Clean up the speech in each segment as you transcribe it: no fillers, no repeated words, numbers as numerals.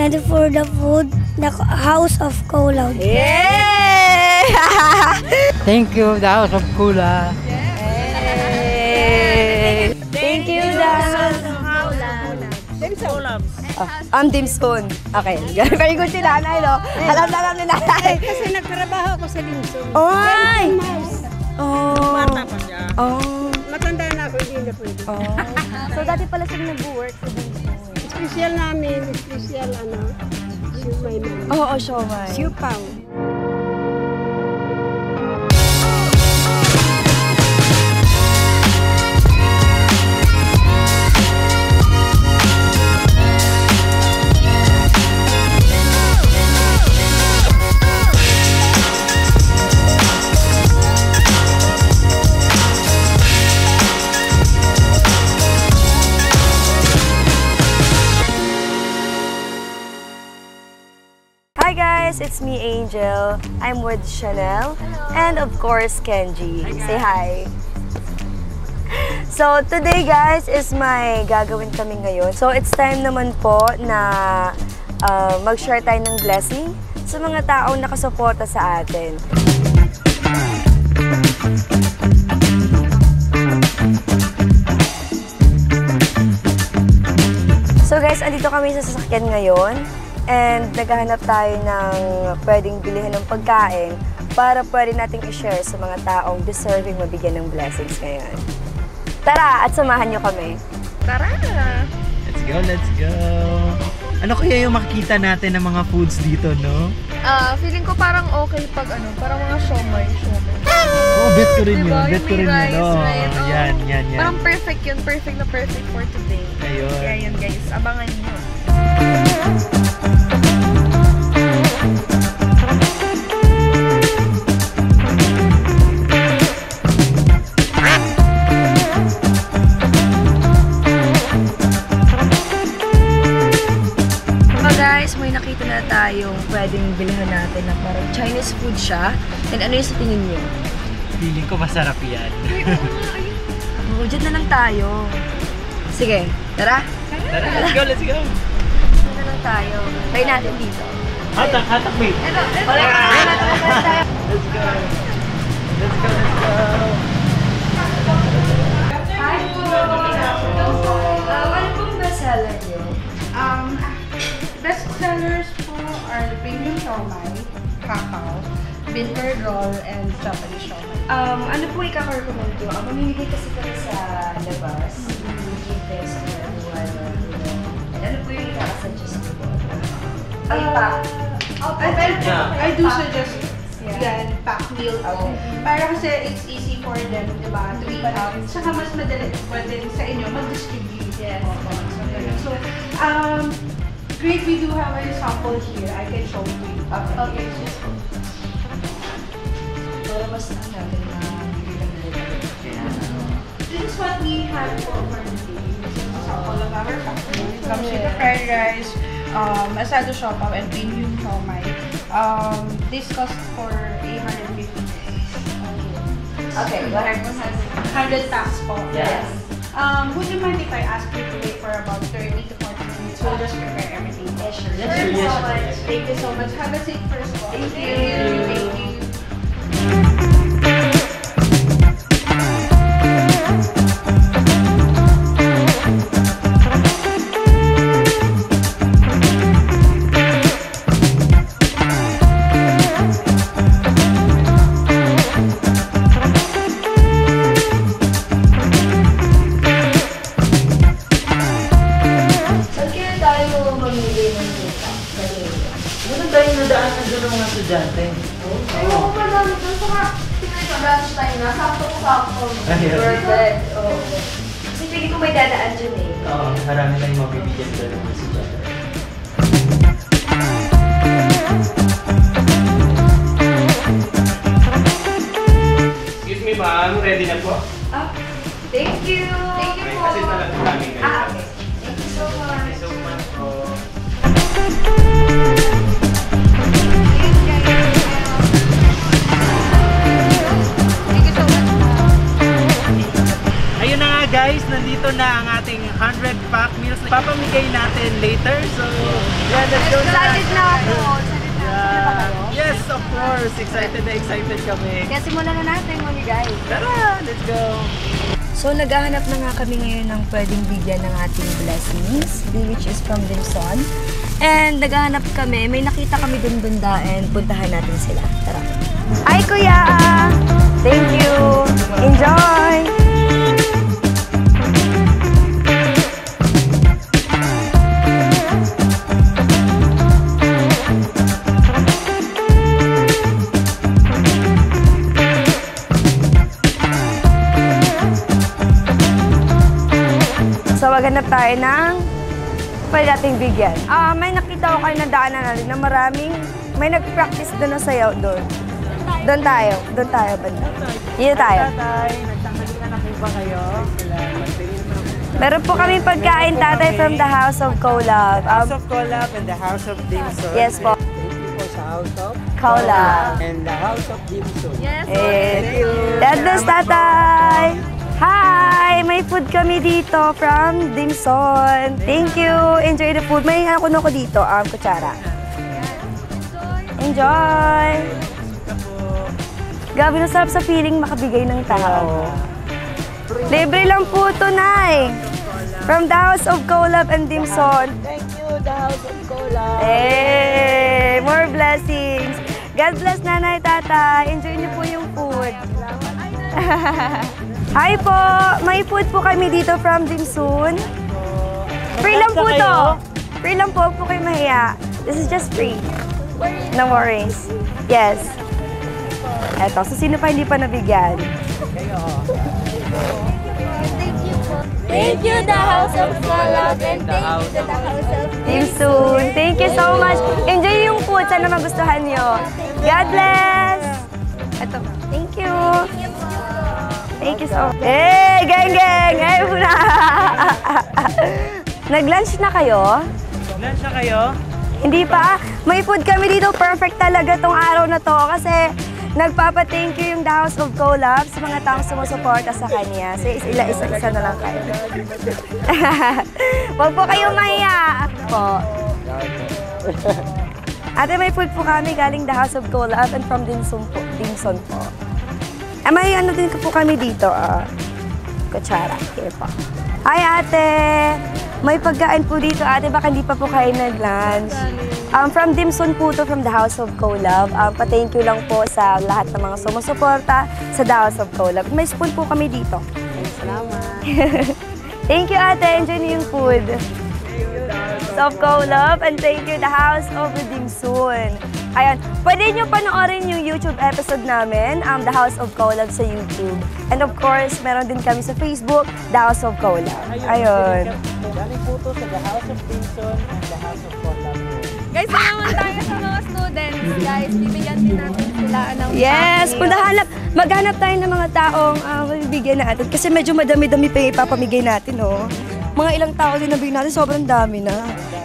and for the food, the House of Cola. Yeah! Thank you, the House of Cola. Yay! Thank you, the House of Cola. Dimson. Okay. Very good si nanay, no? Alam ni nanay. Kasi nagtrabaho ako sa Dimson. Ay! Oh. Bata pa siya. Oh. Matanda na ako, hindi na pwede. Oh. So, dati pala sila nag-work sa Dimson. Special namin, special siumay namin. Oo, siumay. Siupaw. Hi guys, it's me Angel. I'm with Chanel and of course Kenji. Say hi. So today guys is my gagawin kami ngayon. So it's time naman po na mag-share tayo ng blessing sa mga taong nakasuporta sa atin. So guys, andito kami sa sasakyan ngayon. And naghahanap tayo ng pwedeng bilhin ng pagkain para pwede nating i-share sa mga taong deserving mabigyan ng blessings ngayon. Tara at samahan nyo kami. Tara! Let's go, let's go! Ano kaya yung makikita natin ng mga foods dito, no? Feeling ko parang okay pag parang mga siomay. Oh, bet ko rin diba? yun. Bet ko rin yun. Oh, right? yan. Parang perfect yun. Perfect na perfect for today. Ayun. Kaya yun guys, abangan nyo. Guys, may nakita na tayong pwedeng bilhin natin na parang Chinese food siya. And ano yung sa tingin niyo? Feeling ko masarap yan. Oo, dyan na lang tayo. Sige, tara. Tara, let's go, let's go. Dyan na lang tayo. Try natin dito. Hatak, mate. Wala ka. Let's go. Let's go, let's go. Hi po. Ano pong bestseller niyo? Best sellers po are premium siomai, kakao, bitter roll, and Japanese siomai. Ano po ikaka-recommend nyo? Mamimigay kasi kami sa labas. Give this to everyone. And ano po yung ikaka-suggest nyo po? I do suggest yan, pack meal po. Para kasi it's easy for them, diba, to eat out. Saka mas madali po din sa inyo mag-distribute. Yes. So, great, we do have a sample here. I can show to you. Okay. Pero mas natin na this is what we have for today. This is a sample of our pack meal. It comes with the fried rice, asado siopaw, and premium siomai. This costs for 850. Okay, 100 packs po. Yes. Would you mind if I ask you to wait for about 30 to 40 minutes? We'll just prepare everything. Yes, sure. Thank you so much. Thank you so much. Have a seat first po. Thank you. Thank you. Oo, madami doon. Saka, lunch time na. Sakto-sakto. Perfect. Oo. Kasi pili ko may dadaan dyan eh. Oo, marami na yung mabibigyan doon ng si Jata. Excuse me ma'am, ready na po? Thank you. Thank you po. Kasi talaga kami ngayon. Okay. Thank you so much. Thank you so much po. Ayun na nga guys, nandito na ang ating 100 pack meals na papamigay natin later. So, yan, let's go na! Excited na ako. Yes, of course! Excited na excited kami. Kaya simulan na natin, mamigay. Tara, let's go! So, naghahanap na nga kami ngayon ng pwedeng bigyan ng ating blessings, which is from Dimson. And naghahanap kami, may nakita kami dun banda and puntahan natin sila. Tara. Hi, Kuya! Thank you! Enjoy! So, maghanap tayo ng pwede nating bigyan. May nakita ko kayo na daanan natin na maraming, may nag-practice doon na sayaw doon. Doon tayo banda. Dito tayo. Tatay, nagtanggalin na po ba kayo? Meron po kami pagkain, tatay, from the House of Colab. House of Colab and the House of Dimson. Yes po. Thank you po sa House of Colab. and the House of Dimson. Yes, thank you. God bless, tatay. Hi! May food kami dito from Dimson. Thank you. Enjoy the food. May ako dito, kutsara. Enjoy! Gabi, nasarap sa feeling makabigay ng tao. Libre lang po ito, Nay. From the House of Colab and Dimson. Thank you, the House of Colab. Hey! More blessings. God bless, Nanay, Tatay. Enjoy niyo po yung food. Hi po! May food po kami dito from Dimson. Free lang po to. Free lang po, po kayo mahiya. This is just free. No worries. Yes. Eto, so sino pa hindi pa nabigyan? Thank you, the House of Colab, and thank you to the House of Dimson. Thank you so much. Enjoy yung food. Sana magustuhan nyo. God bless! Eto, thank you. Thank you so much. Hey, gang! Hey, muna! Nag-lunch na kayo? Lunch na kayo? Hindi pa. May food kami dito. Perfect talaga tong araw na to kasi nagpapa-thank you yung The House of Colab sa mga taong sumusuporta sa kanya. So, isa na lang kayo. Huwag po kayong mahiya. Po. Ate, may food po kami galing The House of Colab and from Dimson po. May ano din po kami dito, kutsara. Here po. Hi, ate! May pagkain po dito, ate. Baka hindi pa po kayo nag-lunch. From Dimson po to, from the House of Colab. Pa-thank you lang po sa lahat ng mga sumusuporta sa The House of Colab. May spoon po kami dito. Salamat. Thank you, ate. Enjoy niyo yung food. Of Colab, and thank you, The House of Dimson. Ayan, pwede nyo panoorin yung YouTube episode namin, The House of Colab sa YouTube. And of course, meron din kami sa Facebook, The House of Colab. Ayun. Galing po to sa the House of Dimson and the House of Colab. Guys, naman tayo sa mga students. Guys, bibigyan din natin sila ng Yes, maghanap tayo ng mga taong mabibigyan natin. Kasi medyo madami-dami pa yung ipapamigay natin, no? Mga ilang tao din nabigyan natin, sobrang dami na.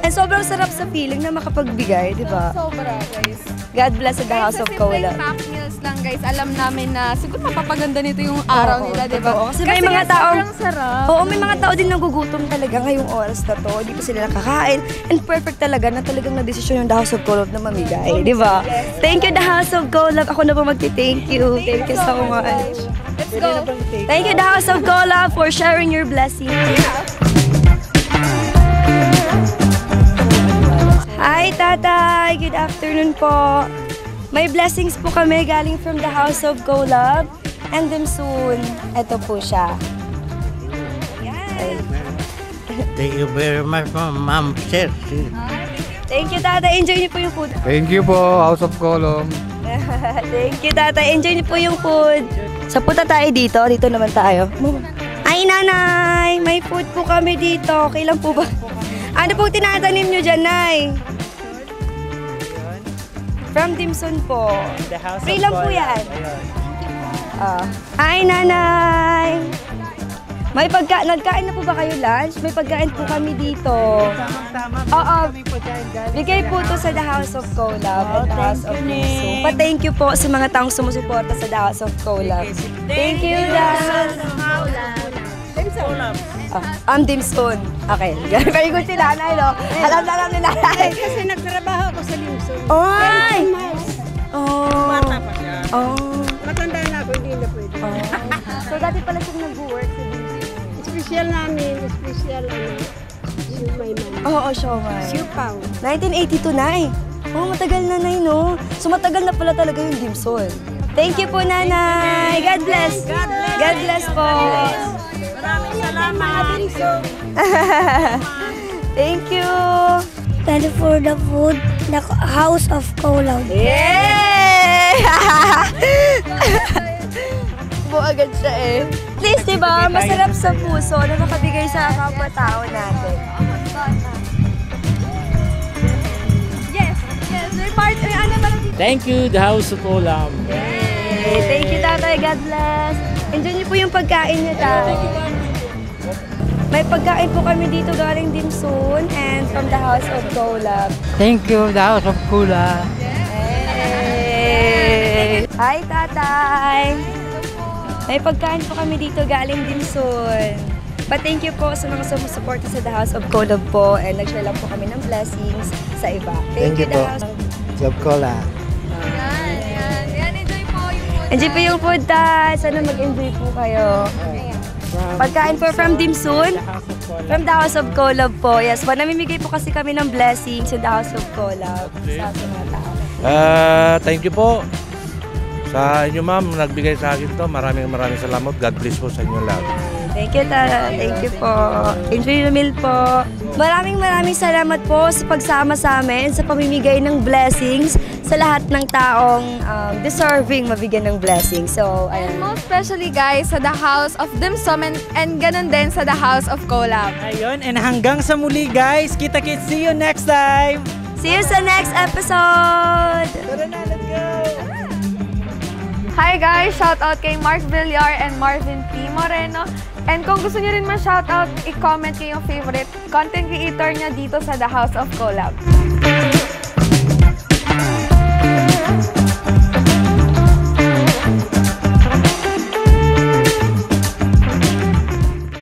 And sobrang sarap sa feeling na makapagbigay, di ba? Sobra, guys. God bless the House of Colab. Pack meals lang, guys. Alam namin na siguro mapapaganda nito yung araw nila, di ba? Oo, kasi may mga taong... sobrang sarap. Oo, may mga tao din nagugutom talaga ngayong oras na to. Hindi pa sila nakakain. And perfect talaga na talagang na-desisyon yung The House of Colab na mamigay, di ba? Thank you, The House of Colab. Ako na po magti-thank you. Thank you so much. Let's go. Thank you, The House of Colab, for sharing your blessings. Hi, Tatay! Good afternoon po. May blessings po kami galing from the House of Colab and Dimson. Ito po siya. Ayan. Thank you very much, Ma'am Sir. Thank you, Tatay. Enjoy niyo po yung food. Thank you po, House of Colab. Thank you, Tatay. Enjoy niyo po yung food. So, punta tayo dito. Dito naman tayo. Ay, Nanay! May food po kami dito. Okay lang po ba? Ano pong tinatanim niyo dyan, Nay? From Dimson po. Free lang po yan. Hi, Nanay! May nagkain na po ba kayo lunch? May pagkain po kami dito. Oo. Bigay po to sa The House of Colab at The House of Dimson. Pa-thank you po sa mga taong sumusuporta sa The House of Colab. Thank you, The House of Colab. Dim Sum. Okay. Very good si nanay, no? Alam na lang ni nanay. Kasi nagtrabaho ako sa Limson. Oy! 10 miles. Oh. Bata pa siya. Oh. Matanda na ako, hindi na pwede. So, dati pala siyang nag-work sa Dim Sum. Special namin, special siumay man. Oo, siomay. Siupaw. 1982 na eh. Oh, matagal na nay, no? So, matagal na pala talaga yung Dim Sum. Thank you po, nanay. God bless. God bless po. Maraming salamat. Thank you. Thank you for the food, the House of Colaud. Yay! Bo agad siya eh. At least, di ba, masarap sa puso na makabigay sa kapwa-tao natin. Yes, may part, ano ba Thank you, the House of Olam. Yay! Thank you, tatay. God bless. Enjoy niyo po yung pagkain niyo, tay. May pagkain po kami dito galing Dim Sum and from the House of Colaud. Thank you, the House of Cola. Hey! Hi, tatay! May pagkain po kami dito galing Dim Sum. But thank you po sa mga sumusuporta sa The House of Colaud po and nag-share lang po kami ng blessings sa iba. Thank you, The House of Cola. Enjoy po yung food, tay! Sana mag-enjoy po kayo. Pagkain po from Dim Sum, from the House of Colaud po. Yes, namimigay po kasi kami ng blessings sa The House of Colaud sa mga tao. Thank you po sa inyo, ma'am. Nagbigay sa akin to. Maraming salamat. God bless po sa inyo lahat. Thank you, Tara. Thank you po. Enjoy the meal po. Maraming salamat po sa pagsama sa amin, sa pamimigay ng blessings sa lahat ng taong deserving mabigyan ng blessings. So, And most especially guys, sa The House of Dim Sum and ganun din sa The House of Colaud. Ayun, and hanggang sa muli guys. Kita-kits. See you next time. See you sa next episode! Tara na, let's go! Hi guys! Shout out kay Mark Villar and Marvin P. Moreno. And kung gusto niyo rin ma-shout out, i-comment kayo yung favorite content creator niya dito sa The House of Colaud.